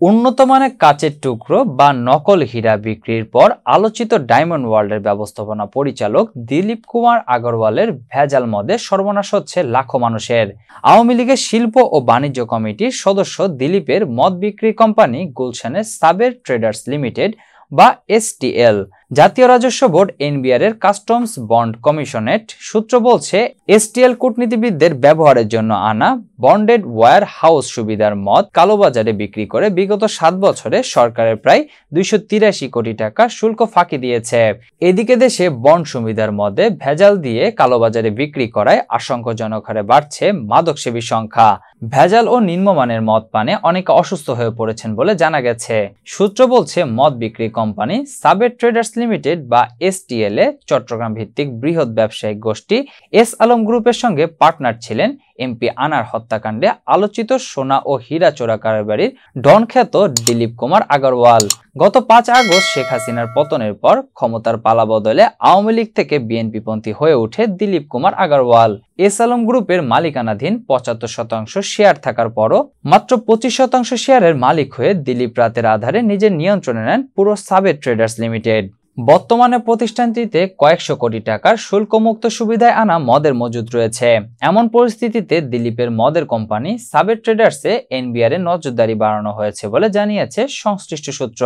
উন্নত মানের কাচের টুকরো বা নকল হীরা বিক্রির পর আলোচিত ডায়মন্ড ওয়ার্ল্ডের ব্যবস্থাপনা পরিচালক দিলীপ কুমার আগরওয়ালের ভেজাল মদে সর্বনাশ হচ্ছে লাখো মানুষের। আওয়ামী লীগের শিল্প ও বাণিজ্য কমিটির সদস্য দিলীপের মদ বিক্রি কোম্পানি গুলশানের সাবের ট্রেডার্স লিমিটেড বা এসটিএল জাতীয় রাজস্ব বোর্ড এনবিআর এর কাস্টমস বন্ড কমিশনেট সূত্র বলছে, এসটিএল কূটনীতিবিদদের ব্যবহারের জন্য আনা বন্ডেড ওয়্যার হাউস সুবিধার মদ কালোবাজারে বিক্রি করে বিগত 7 বছরে সরকারের প্রায় 283 কোটি টাকা শুল্ক ফাঁকি দিয়েছে। এদিকে দেশে বন্ড সুবিধার মদে ভেজাল দিয়ে কালোবাজারে বিক্রি করায় আশঙ্কাজনক হারে বাড়ছে মাদকসেবী সংখ্যা। ভেজাল ও নিম্নমানের মদ পানে অনেকে অসুস্থ হয়ে পড়েছেন বলে জানা গেছে। সূত্র বলছে, মদ বিক্রি কোম্পানি সাবের ট্রেডার্স লিমিটেড বা এসটিএল এ চট্টগ্রাম ভিত্তিক বৃহৎ ব্যবসায়িক গোষ্ঠী এস আলম গ্রুপের সঙ্গে পার্টনার ছিলেন এমপি আনার হত্যাকাণ্ডে আলোচিত সোনা ও হীরা চোরা কারবারির ডন খ্যাত দিলীপ কুমার আগরওয়াল। গত 5 আগস্ট শেখ হাসিনার পতনের পর ক্ষমতার পালাবদলে আওয়ামী লীগ থেকে বিএনপিপন্থী হয়ে ওঠে দিলীপ কুমার আগরওয়াল। এস আলম গ্রুপের মালিকানাধীন 75% শেয়ার থাকার পরও মাত্র 25% শেয়ারের মালিক হয়ে দিলীপ রাতের আধারে নিজের নিয়ন্ত্রণে নেন পুরো সাবের ট্রেডার্স লিমিটেড। বর্তমানে প্রতিষ্ঠানটিতে কয়েকশো কোটি টাকার শুল্কমুক্ত সুবিধায় আনা মদের মজুদ রয়েছে। এমন পরিস্থিতিতে দিলীপের মদের কোম্পানি সাবের ট্রেডার্সে এনবিআর এর নজরদারি বাড়ানো হয়েছে বলে জানিয়েছে সংশ্লিষ্ট সূত্র।